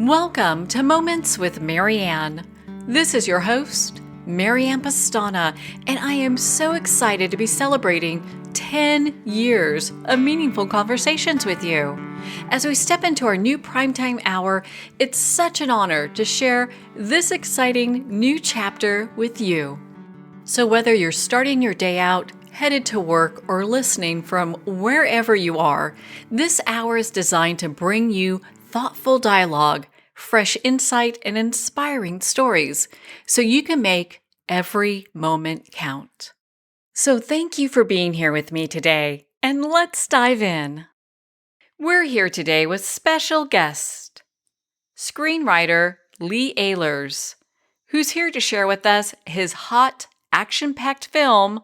Welcome to Moments with Marianne. This is your host, Marianne Pastana, and I am so excited to be celebrating 10 years of meaningful conversations with you. As we step into our new primetime hour, it's such an honor to share this exciting new chapter with you. So whether you're starting your day out, headed to work, or listening from wherever you are, this hour is designed to bring you thoughtful dialogue, fresh insight, and inspiring stories so you can make every moment count. So thank you for being here with me today, and let's dive in. We're here today with special guest, screenwriter Lee Ehlers, who's here to share with us his hot, action-packed film,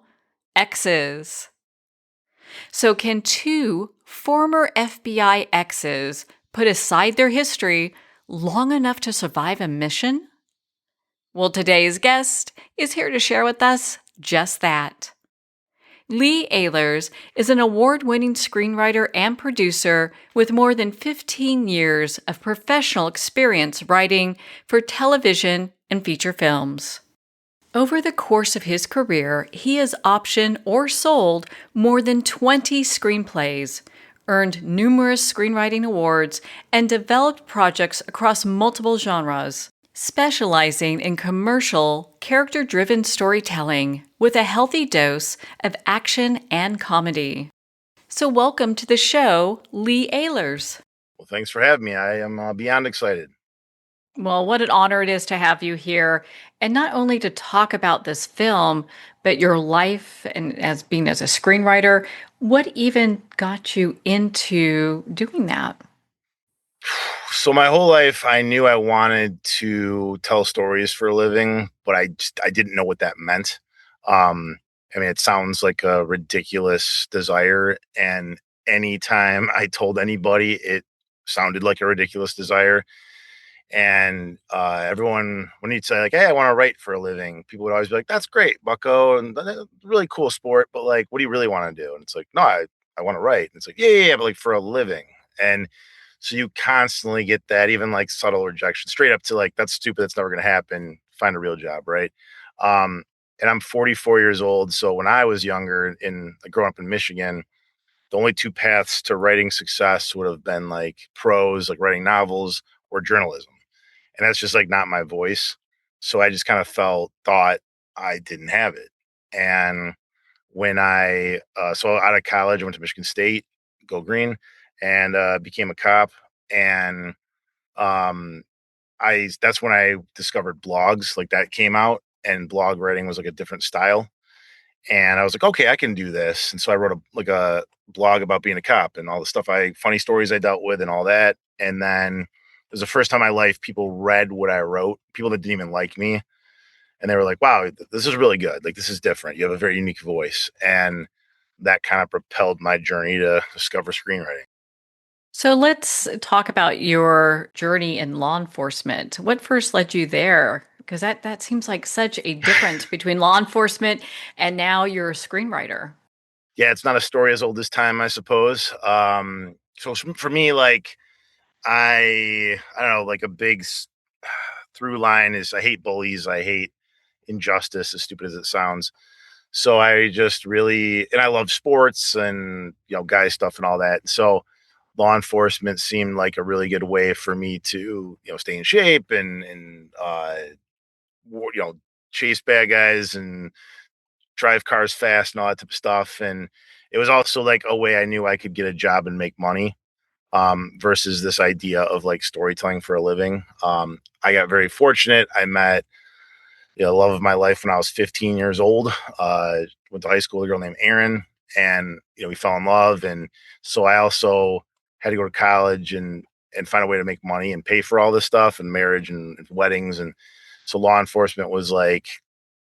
EXES. So can two former FBI exes put aside their history long enough to survive a mission? Well, today's guest is here to share with us just that. Lee Ehlers is an award-winning screenwriter and producer with more than 15 years of professional experience writing for television and feature films. Over the course of his career, he has optioned or sold more than 20 screenplays, earned numerous screenwriting awards, and developed projects across multiple genres, specializing in commercial, character-driven storytelling with a healthy dose of action and comedy. So welcome to the show, Lee Ehlers. Well, thanks for having me. I am beyond excited. Well, what an honor it is to have you here, and not only to talk about this film, but your life and as a screenwriter. What even got you into doing that? So my whole life, I knew I wanted to tell stories for a living, but I didn't know what that meant. It sounds like a ridiculous desire, and anytime I told anybody, it sounded like a ridiculous desire. And everyone, when you'd say like, "Hey, I want to write for a living," people would always be like, "That's great, Bucko, and really cool sport, but like, what do you really want to do?" And it's like, "No, I want to write." And it's like, yeah, but like for a living." And so you constantly get that, even like subtle rejection, straight up to like, "That's stupid. That's never going to happen. Find a real job," right? Um, and I'm 44 years old, so when I was younger, in like, growing up in Michigan, the only two paths to writing success would have been like prose, like writing novels, or journalism. And that's just like not my voice. So I just kind of thought I didn't have it. And when so out of college, I went to Michigan State, go green, and became a cop. And um, that's when I discovered blogs, like that came out, and blog writing was like a different style. And I was like, okay, I can do this. And so I wrote a blog about being a cop and all the stuff funny stories I dealt with and all that. And then it was the first time in my life people read what I wrote, people that didn't even like me. And they were like, wow, this is really good. Like, this is different. You have a very unique voice. And that kind of propelled my journey to discover screenwriting. So let's talk about your journey in law enforcement. What first led you there? Because that seems like such a difference between law enforcement and now you're a screenwriter. Yeah, it's not a story as old as time, I suppose. So for me, like, I don't know, like a big through line is I hate bullies. I hate injustice, as stupid as it sounds. So I just really, and I love sports and, guy stuff and all that. So law enforcement seemed like a really good way for me to, stay in shape and chase bad guys and drive cars fast and all that type of stuff. And it was also like a way I knew I could get a job and make money, versus this idea of like storytelling for a living. I got very fortunate. I met the love of my life when I was 15 years old. Went to high school with a girl named Erin, and we fell in love. And so I also had to go to college and find a way to make money and pay for all this stuff and marriage and weddings. And so law enforcement was like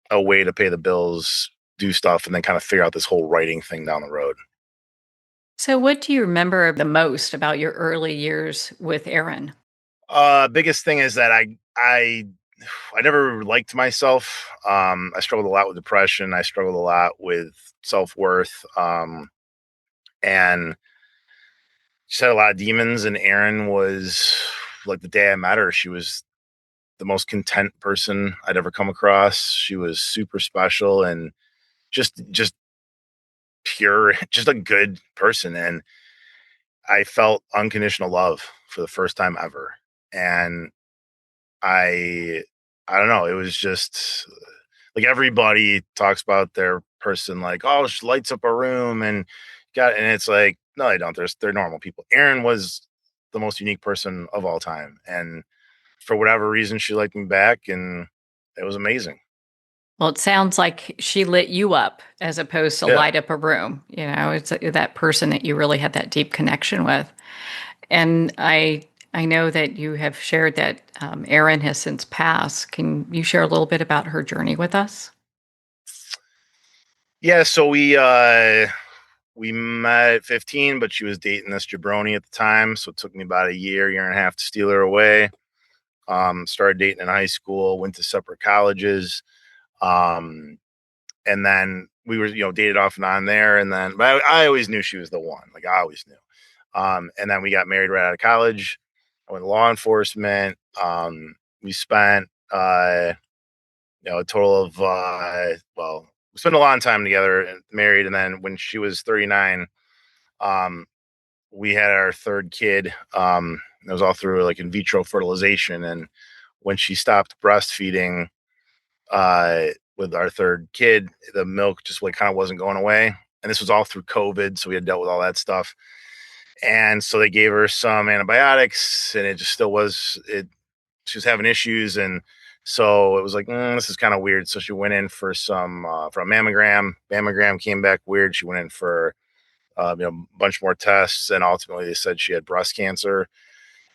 a way to pay the bills, do stuff, and then kind of figure out this whole writing thing down the road. So what do you remember the most about your early years with Aaron? Biggest thing is that I never liked myself. I struggled a lot with depression. I struggled a lot with self-worth. And just had a lot of demons. And Aaron was like the day I met her, she was the most content person I'd ever come across. She was super special and just pure, just a good person. And I felt unconditional love for the first time ever. And I I don't know, it was just like everybody talks about their person like, oh, she lights up a room and it's like, no, they don't. They're normal people. Erin was the most unique person of all time. And for whatever reason she liked me back and it was amazing. Well, it sounds like she lit you up as opposed to Yeah. light up a room. You know, it's that person that you really had that deep connection with. And I know that you have shared that Erin has since passed. Can you share a little bit about her journey with us? Yeah, so we met at 15, but she was dating this jabroni at the time, so it took me about a year and a half to steal her away. Started dating in high school, went to separate colleges. Um, and then we were, dated off and on there. And then, but I always knew she was the one. Like I always knew. And then we got married right out of college. I went to law enforcement. We spent, a total of, well, we spent a lot of time together and married. And then when she was 39, um, we had our third kid. It was all through like in vitro fertilization. And when she stopped breastfeeding, uh, with our third kid, the milk just like kind of wasn't going away. And this was all through COVID. So we had dealt with all that stuff. And so they gave her some antibiotics and it just still was, she was having issues. And so it was like, this is kind of weird. So she went in for for a mammogram. Mammogram came back weird. She went in for, a bunch more tests. And ultimately they said she had breast cancer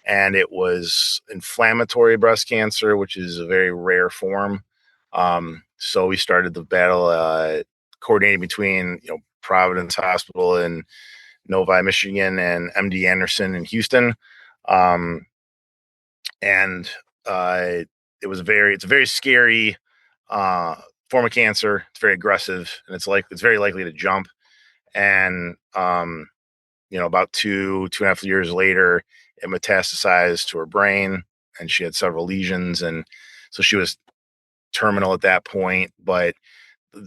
and it was inflammatory breast cancer, which is a very rare form. So we started the battle, coordinating between Providence Hospital in Novi, Michigan, and MD Anderson in Houston, um, and it's a very scary uh, form of cancer. It's very aggressive, and it's very likely to jump. And about 2.5 years later, it metastasized to her brain, and she had several lesions, and so she was terminal at that point. But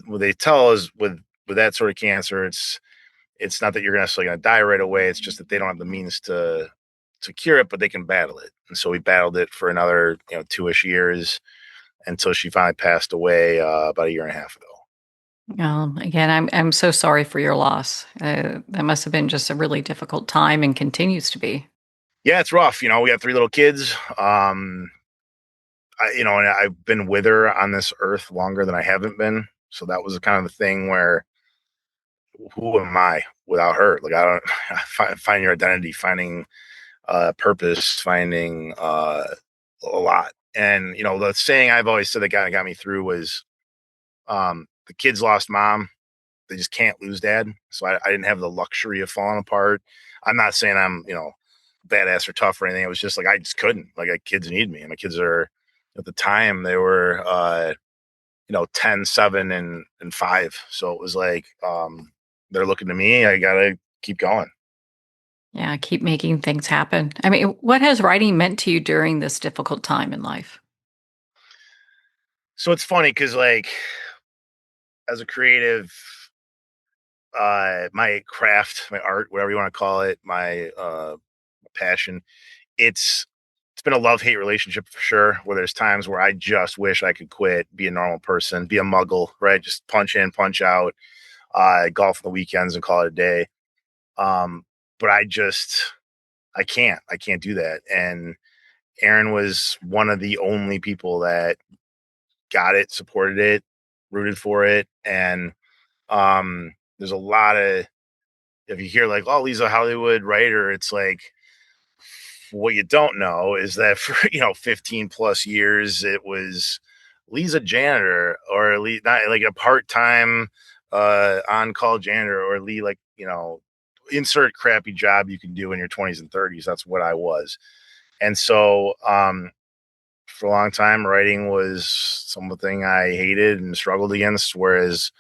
what they tell us with that sort of cancer, it's not that you're necessarily going to die right away. It's just that they don't have the means to cure it, but they can battle it. And so we battled it for another 2-ish years until she finally passed away about a year and a half ago. Again, I'm so sorry for your loss. That must have been just a really difficult time and continues to be. Yeah, it's rough. We have 3 little kids. And I've been with her on this earth longer than I haven't been. So that was kind of the thing where who am I without her? Like I don't find your identity, finding purpose, finding a lot. And the saying I've always said that got me through was, the kids lost mom, they just can't lose dad. So I didn't have the luxury of falling apart. I'm not saying I'm badass or tough or anything. It was just like I just couldn't. Like kids need me. And my kids are at the time they were 10, 7, and 5. So it was like they're looking to me. I gotta keep going. Yeah, keep making things happen. I mean, what has writing meant to you during this difficult time in life? So it's funny because like as a creative, my craft, my art, whatever you want to call it, my passion, it's been a love-hate relationship for sure, where there's times where I just wish I could quit, be a normal person, be a muggle, right? Just punch in, punch out, golf on the weekends and call it a day. Um, but I can't do that. And Aaron was one of the only people that got it, supported it, rooted for it. And there's a lot of, if you hear like, oh, Lee's a Hollywood writer, it's like, what you don't know is that for 15 plus years it was Lee's a janitor, or Lee not like a part-time on-call janitor, or Lee like insert crappy job you can do in your 20s and 30s. That's what I was. And so for a long time writing was something I hated and struggled against, whereas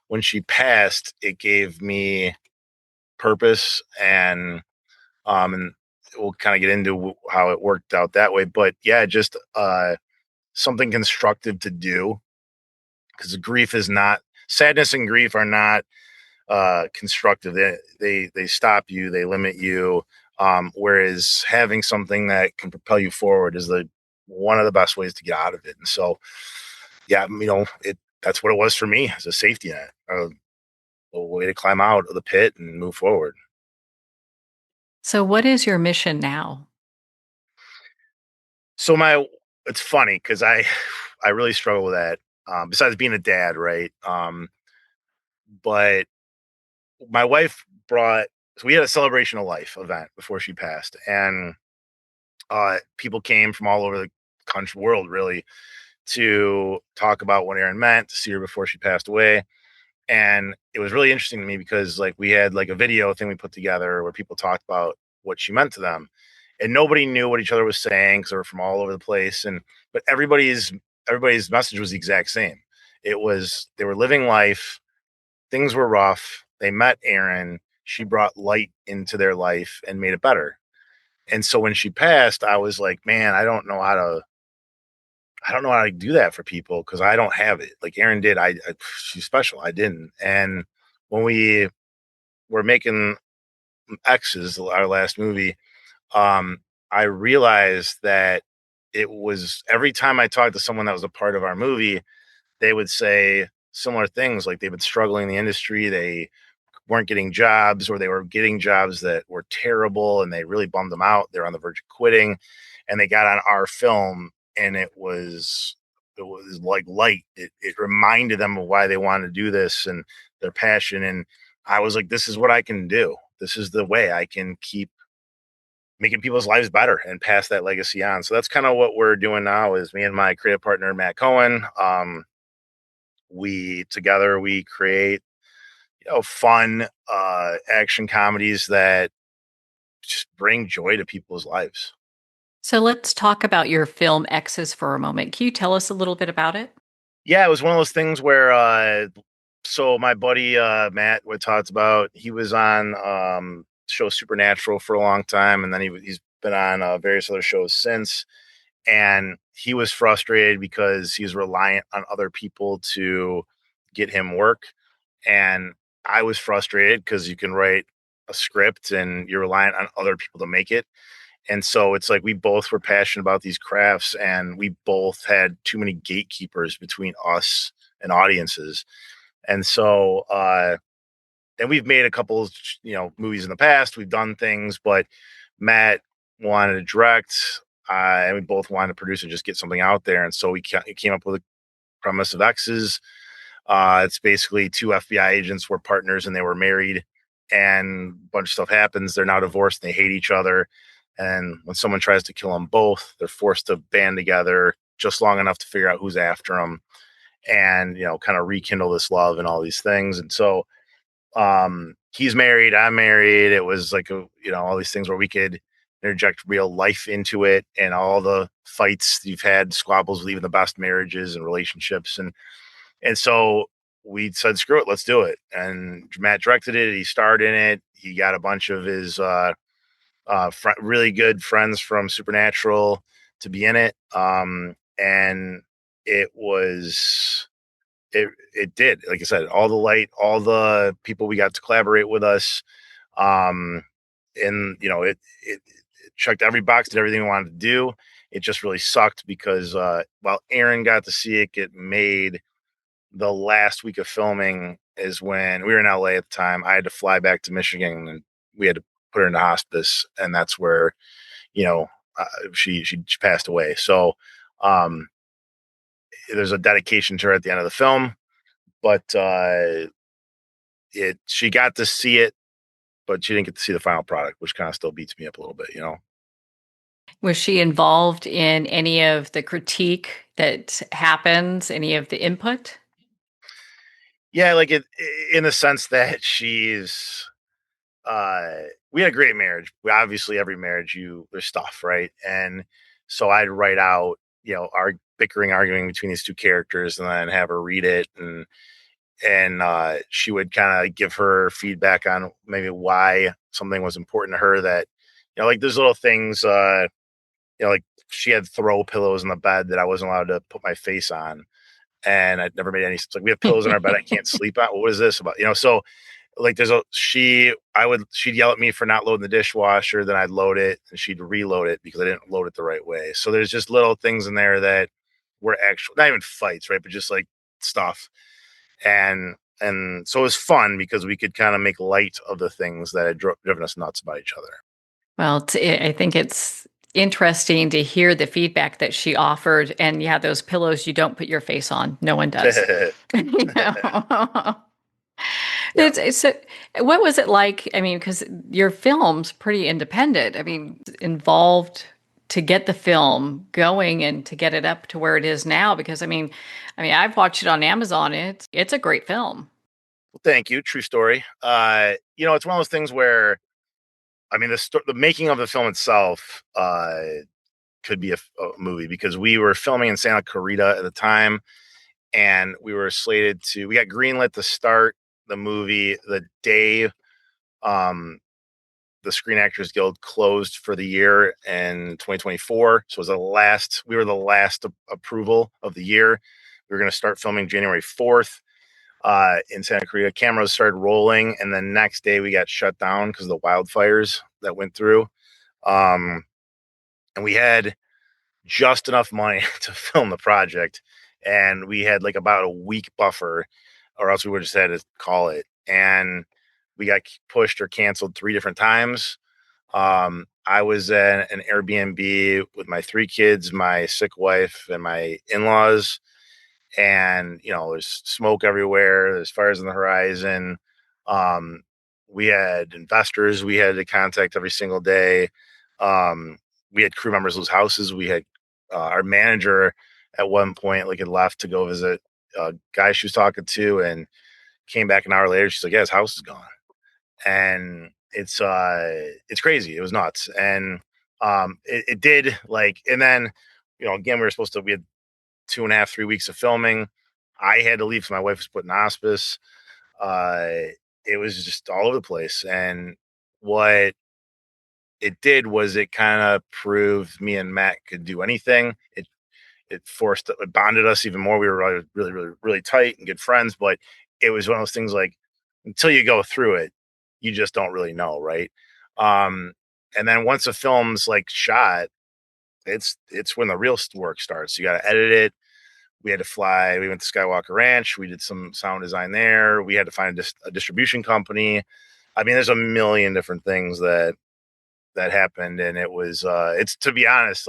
when she passed it gave me purpose and we'll kind of get into how it worked out that way. But yeah, just something constructive to do, because grief is not, sadness and grief are not constructive. They stop you, they limit you. Whereas having something that can propel you forward is the one of the best ways to get out of it. And so, yeah, that's what it was for me, as a safety net, a way to climb out of the pit and move forward. So, what is your mission now? So it's funny because I really struggle with that. Besides being a dad, right? But my wife brought, so we had a celebration of life event before she passed, and people came from all over the country, world, really, to talk about what Erin meant, to see her before she passed away. And it was really interesting to me because, like, we had like a video thing we put together where people talked about what she meant to them, and nobody knew what each other was saying because they were from all over the place. And but everybody's message was the exact same. It was, they were living life, things were rough, they met Erin, she brought light into their life and made it better. And so when she passed, I was like, man, I don't know how to do that for people because I don't have it. Like Erin did. She's special. I didn't. And when we were making X's, our last movie, um, I realized that it was, every time I talked to someone that was a part of our movie, they would say similar things. Like they've been struggling in the industry. They weren't getting jobs, or they were getting jobs that were terrible and they really bummed them out. They're on the verge of quitting, and they got on our film, and it was like light. It reminded them of why they wanted to do this and their passion. And I was like, this is what I can do. This is the way I can keep making people's lives better and pass that legacy on. So that's kind of what we're doing now, is me and my creative partner, Matt Cohen. We create, fun action comedies that just bring joy to people's lives. So, let's talk about your film Exes for a moment. Can you tell us a little bit about it? Yeah, it was one of those things where so my buddy Matt, what talked about, he was on show Supernatural for a long time, and then he's been on various other shows since. And he was frustrated because he's reliant on other people to get him work. And I was frustrated because you can write a script and you're reliant on other people to make it. And so it's like we both were passionate about these crafts, and we both had too many gatekeepers between us and audiences. And so and we've made a couple of, movies in the past. We've done things, but Matt wanted to direct, and we both wanted to produce and just get something out there. And so we came up with a premise of X's. It's basically two FBI agents were partners and they were married, and a bunch of stuff happens. They're now divorced and they hate each other. And when someone tries to kill them both, they're forced to band together just long enough to figure out who's after them, and, kind of rekindle this love and all these things. And so he's married, I'm married. It was like all these things where we could interject real life into it, and all the fights you've had, squabbles with even the best marriages and relationships. And so we said, screw it, let's do it. And Matt directed it. He starred in it. He got a bunch of his really good friends from Supernatural to be in it. And it was, it did, like I said, all the light, all the people we got to collaborate with us. And it checked every box, did everything we wanted to do. It just really sucked because while Erin got to see it get made, the last week of filming is when we were in LA at the time. I had to fly back to Michigan, and we had to put her into hospice, and that's where, you know, she passed away. So there's a dedication to her at the end of the film, but she got to see it, but she didn't get to see the final product, which kind of still beats me up a little bit. Was she involved in any of the critique that happens, any of the input? Yeah, like in the sense that she's we had a great marriage. We obviously, every marriage, there's stuff, right? And so I'd write out, our bickering, arguing between these two characters, and then have her read it, and she would kind of give her feedback on maybe why something was important to her that, like there's little things, like she had throw pillows in the bed that I wasn't allowed to put my face on. And it never made any sense. Like, we have pillows in our bed I can't sleep on. What is this about? So like she'd yell at me for not loading the dishwasher, then I'd load it and she'd reload it because I didn't load it the right way. So there's just little things in there that were actual, not even fights, right? But just like stuff. And so it was fun because we could kind of make light of the things that had driven us nuts about each other. Well, I think it's interesting to hear the feedback that she offered. And yeah, those pillows you don't put your face on. No one does. You know? Yeah. So, what was it like? I mean, because your film's pretty independent. I mean, involved to get the film going and to get it up to where it is now. Because I've watched it on Amazon. It's a great film. Well, thank you. True story. It's one of those things where, I mean, the making of the film itself could be a movie, because we were filming in Santa Clarita at the time, and we got greenlit to start the movie the day um, the Screen Actors Guild closed for the year in 2024. So we were the last approval of the year. We were going to start filming January 4th in Santa Clarita. Cameras started rolling, and then next day we got shut down because of the wildfires that went through. And we had just enough money to film the project, and we had like about a week buffer, or else we would have just had to call it. And we got pushed or canceled 3 different times. I was at an Airbnb with my 3 kids, my sick wife, and my in-laws. And, there's smoke everywhere. There's fires on the horizon. Um, we had investors we had to contact every single day. We had crew members lose houses. We had our manager at one point had left to go visit a guy she was talking to, and came back an hour later. She's like, "Yeah, his house is gone." And it's crazy. It was nuts. And it did, and then, again, we had 2.5, 3 weeks of filming. I had to leave because my wife was put in hospice. Uh, it was just all over the place. And what it did was it kind of proved me and Matt could do anything. It bonded us even more. We were really, really, really, really tight and good friends, but it was one of those things, like, until you go through it, you just don't really know. Right. Um, and then once the film's shot, it's when the real work starts. You got to edit it. We had to fly. We went to Skywalker Ranch. We did some sound design there. We had to find a distribution company. I mean, there's a million different things that happened, and it was it's, to be honest,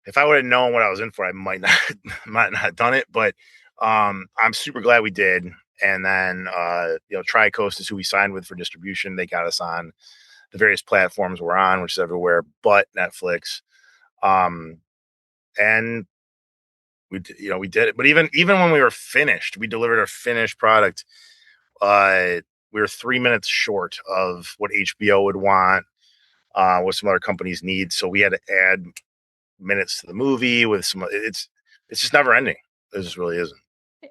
if I would have known what I was in for, I might not might not have done it. But I'm super glad we did. And then Tri-Coast is who we signed with for distribution. They got us on the various platforms we're on, which is everywhere but Netflix. And we did it. But even when we were finished, we delivered our finished product. We were 3 minutes short of what HBO would want, what some other companies need. So we had to add minutes to the movie with some. It's just never ending. It just really isn't.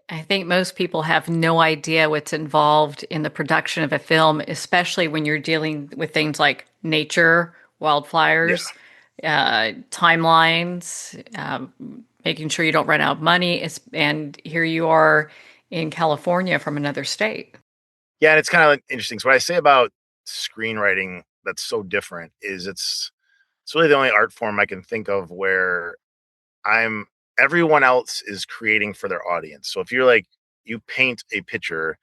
I think most people have no idea what's involved in the production of a film, especially when you're dealing with things like nature, Yeah. wildfires, timelines, making sure you don't run out of money. And here you are in California from another state. Yeah, and it's kind of interesting. So what I say about screenwriting that's so different is it's really the only art form I can think of where I'm everyone else is creating for their audience. So if you're you paint a picture,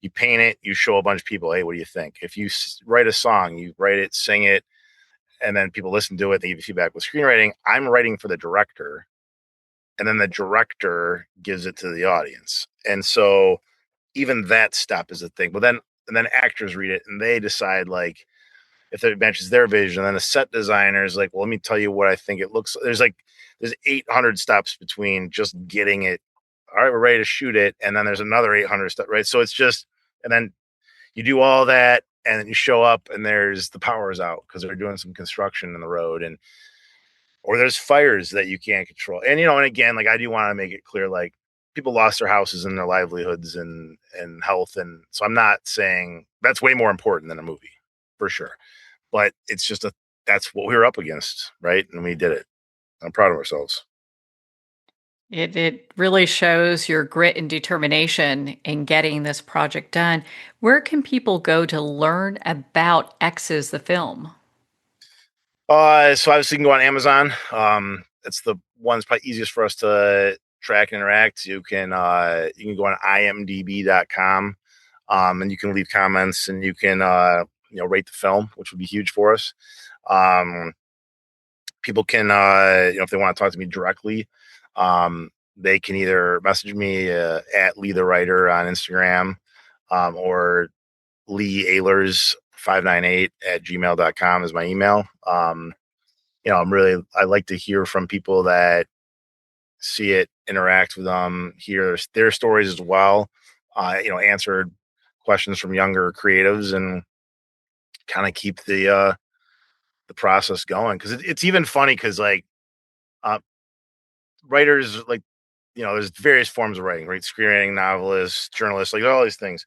you paint it, you show a bunch of people, hey, what do you think? If you write a song, you write it, sing it, and then people listen to it, they give you feedback. With screenwriting, I'm writing for the director, and then the director gives it to the audience. And so even that step is a thing. But then and then actors read it and they decide if it matches their vision. And then a set designer is like, well, let me tell you what I think it looks like. There's 800 steps between just getting it. All right, we're ready to shoot it. And then there's another 800 steps, right? So it's just, and then you do all that and then you show up and there's the power is out because they're doing some construction in the road, or there's fires that you can't control. And, and again, I do want to make it clear, people lost their houses and their livelihoods and health. And so I'm not saying that's way more important than a movie, for sure. But it's just that's what we were up against, right? And we did it. I'm proud of ourselves. It really shows your grit and determination in getting this project done. Where can people go to learn about EXES the Film? So obviously you can go on Amazon. It's the one that's probably easiest for us to track and interact. You can go on imdb.com, and you can leave comments, and you can rate the film, which would be huge for us. People can if they want to talk to me directly, they can either message me at Lee the Writer on Instagram, or Lee Ehlers 598 at gmail.com is my email. I like to hear from people that see it, interact with them, hear their stories as well, answer questions from younger creatives, and kind of keep the process going. Cause it's even funny. Cause uh, writers, there's various forms of writing, right? Screenwriting, novelists, journalists, like all these things.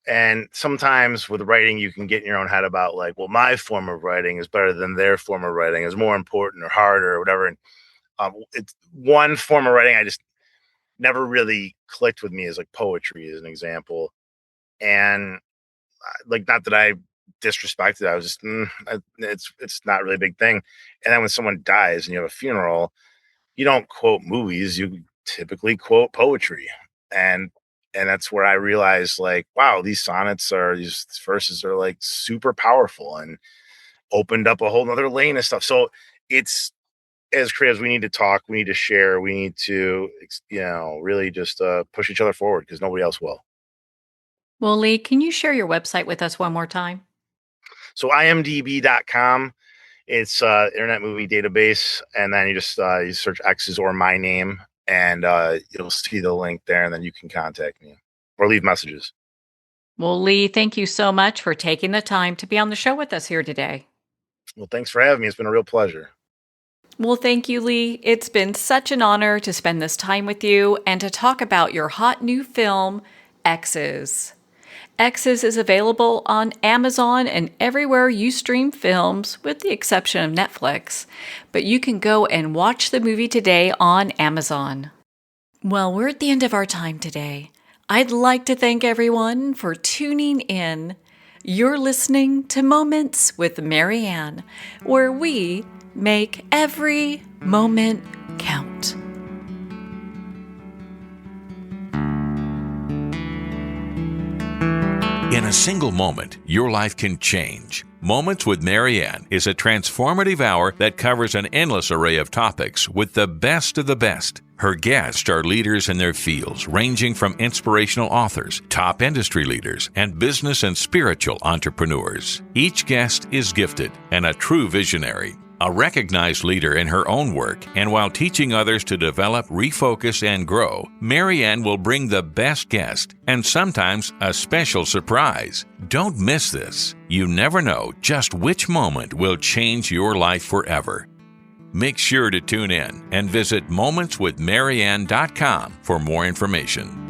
And sometimes with writing, you can get in your own head about like, well, my form of writing is better than their form of writing, is more important or harder or whatever. And it's one form of writing I just never really clicked with me, is like poetry, as an example. And like, not that I disrespected it, I was just it's not really a big thing. And then when someone dies and you have a funeral, you don't quote movies, you typically quote poetry. And that's where I realized, like, wow, these verses are like super powerful and opened up a whole nother lane of stuff. So it's, as creatives, we need to talk, we need to share, we need to, really just push each other forward, because nobody else will. Well, Lee, can you share your website with us one more time? So imdb.com, it's internet movie database. And then you just you search X's or my name, and you'll see the link there, and then you can contact me or leave messages. Well, Lee, thank you so much for taking the time to be on the show with us here today. Well, thanks for having me. It's been a real pleasure. Well, thank you, Lee. It's been such an honor to spend this time with you and to talk about your hot new film, EXES. EXES is available on Amazon and everywhere you stream films, with the exception of Netflix. But you can go and watch the movie today on Amazon. Well, we're at the end of our time today. I'd like to thank everyone for tuning in. You're listening to Moments with Marianne, where we make every moment count. In a single moment, your life can change. Moments with Marianne is a transformative hour that covers an endless array of topics with the best of the best. Her guests are leaders in their fields, ranging from inspirational authors, top industry leaders, and business and spiritual entrepreneurs. Each guest is gifted and a true visionary, a recognized leader in her own work, and while teaching others to develop, refocus, and grow, Marianne will bring the best guest and sometimes a special surprise. Don't miss this. You never know just which moment will change your life forever. Make sure to tune in and visit momentswithmarianne.com for more information.